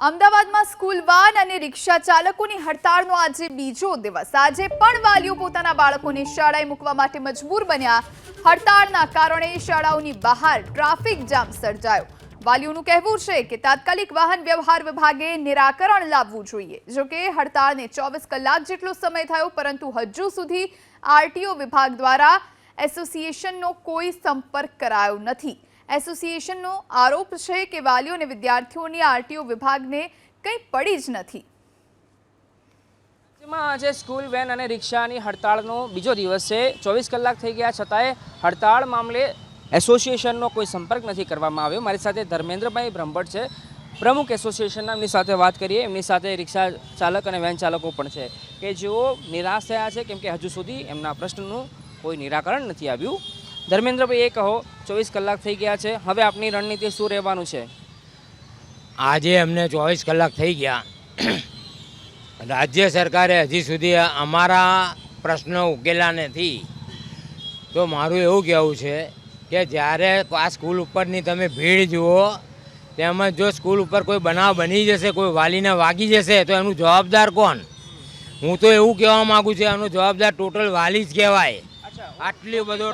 અમદાવાદમાં school van અને રિક્ષા ચાલકોની હડતાળનો આજે બીજો દિવસ। આજે પણ વાલીઓ પોતાના બાળકોને શાળાએ મૂકવા માટે મજબૂર બન્યા। હડતાળના કારણે શાળાઓની બહાર ટ્રાફિક જામ સર્જાયો। વાલીઓનું કહેવું છે કે તાત્કાલિક વાહન વ્યવહાર વિભાગે નિરાકરણ લાવવું જોઈએ। જો કે હડતાળને 24 કલાક જેટલો સમય થયો, પરંતુ હજુ સુધી આરટીઓ વિભાગ દ્વારા એસોસિએશનનો કોઈ સંપર્ક કરાયો નથી। એસોસિએશનનો આરોપ છે કે વાલીઓ અને વિદ્યાર્થીઓની આરટીઓ વિભાગને કંઈ પડી જ નથી। આજે સ્કૂલ વેન અને રિક્ષાની હડતાળનો બીજો દિવસ છે। 24 કલાક થઈ ગયા છતાંય હડતાળ મામલે એસોસિએશનનો કોઈ સંપર્ક નથી કરવામાં આવ્યો। મારી સાથે ધર્મેન્દ્રભાઈ બ્રહ્મભટ્ટ છે, પ્રમુખ એસોસિએશનના। એમની સાથે વાત કરીએ। એમની સાથે રિક્ષા ચાલક અને વેન ચાલકો પણ છે કે જેઓ નિરાશ થયા છે, કેમ કે હજુ સુધી એમના પ્રશ્નનું કોઈ નિરાકરણ નથી આવ્યું। ધર્મેન્દ્રભાઈ, એ કહો, 24 કલાક થઈ ગયા છે, હવે આપની રણનીતિ શું રહેવાનું છે? આજે અમને 24 કલાક થઈ ગયા, રાજ્ય સરકારે હજી સુધી અમારા પ્રશ્નો ઉકેલા નથી। તો મારું એવું કહેવું છે કે જ્યારે આ સ્કૂલ ઉપરની તમે ભીડ જુઓ, તેમજ જો સ્કૂલ ઉપર કોઈ બનાવ બની જશે, કોઈ વાલીને વાગી જશે, તો એનું જવાબદાર કોણ? હું તો એવું કહેવા માગું છું, એનો જવાબદાર ટોટલ વાલી જ કહેવાય। આટલી બધો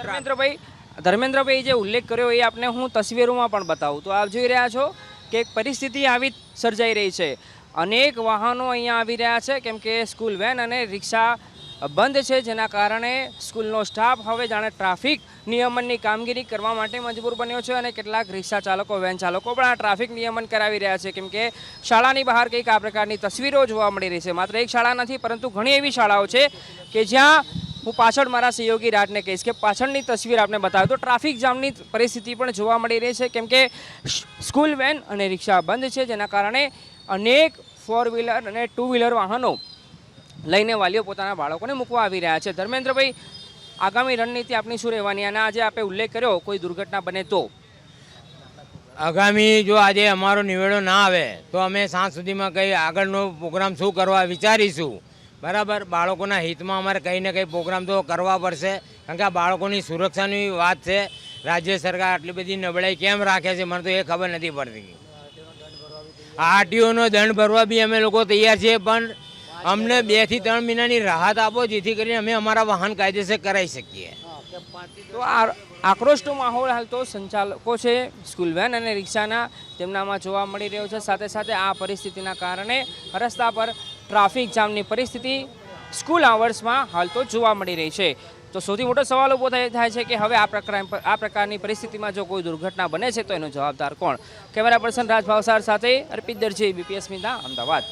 ધર્મેન્દ્રભાઈ જે ઉલ્લેખ કર્યો એ આપને હું તસવીરોમાં પણ બતાવું તો આપ જોઈ રહ્યા છો કે પરિસ્થિતિ આવી સર્જાઈ રહી છે। અનેક વાહનો અહીંયા આવી રહ્યા છે, કેમ કે સ્કૂલ વેન અને રિક્ષા બંધ છે, જેના કારણે સ્કૂલનો સ્ટાફ હવે જાણે ટ્રાફિક નિયમનની કામગીરી કરવા માટે મજબૂર બન્યો છે। અને કેટલાક રિક્ષા ચાલકો, વેન ચાલકો પણ આ ટ્રાફિક નિયમન કરાવી રહ્યા છે, કેમ કે શાળાની બહાર કંઈક આ પ્રકારની તસવીરો જોવા મળી રહી છે। માત્ર એક શાળા નથી, પરંતુ ઘણી એવી શાળાઓ છે કે જ્યાં હું પાછળ મારા સહયોગી રાજને કહીશ કે પાછળની તસવીર આપણે બતાવ્યો તો ટ્રાફિક જામની પરિસ્થિતિ પણ જોવા મળી રહી છે, કેમ કે સ્કૂલ વેન અને રિક્ષા બંધ છે, જેના કારણે અનેક 4 વ્હીલર અને 2 વ્હીલર વાહનો લઈને વાલીઓ પોતાના બાળકોને મૂકવા આવી રહ્યા છે। ધર્મેન્દ્રભાઈ, આગામી રણનીતિ આપની શું રહેવાની? અને આજે આપણે ઉલ્લેખ કર્યો કોઈ દુર્ઘટના બને તો આગામી જો આજે અમારો નિવેડો ના આવે તો અમે સાંજ સુધીમાં કંઈ આગળનો પ્રોગ્રામ શું કરવા વિચારીશું। બરાબર, બાળકોના હિતમાં અમારે કંઈ ને કંઈ પ્રોગ્રામ તો કરવા પડશે, કારણ કે આ બાળકોની સુરક્ષાની વાત છે। રાજ્ય સરકાર આટલી બધી નબળાઈ કેમ રાખે છે, મને તો એ ખબર નથી પડતી। આરટીઓનો દંડ ભરવા બી અમે લોકો તૈયાર છીએ, પણ અમને 2 થી 3 મહિનાની રાહત આપો, જેથી કરીને અમે અમારા વાહન કાયદેસર કરાવી શકીએ। તો આક્રોશનો માહોલ હાલ તો સંચાલકો છે સ્કૂલ વેન અને રિક્ષાના, તેમનામાં જોવા મળી રહ્યો છે। સાથે સાથે આ પરિસ્થિતિના કારણે રસ્તા પર ટ્રાફિક જામની પરિસ્થિતિ સ્કૂલ આવર્સમાં હાલ તો જોવા મળી રહી છે। તો સૌથી મોટો સવાલ ઊભો થાય છે કે હવે આ પ્રકારની પરિસ્થિતિમાં જો કોઈ દુર્ઘટના બને છે તો એનો જવાબદાર કોણ? કેમેરા પર્સન રાજ ભાવસાર સાથે અર્પિત દરજી, બીપીએસ મીડિયા, અમદાવાદ।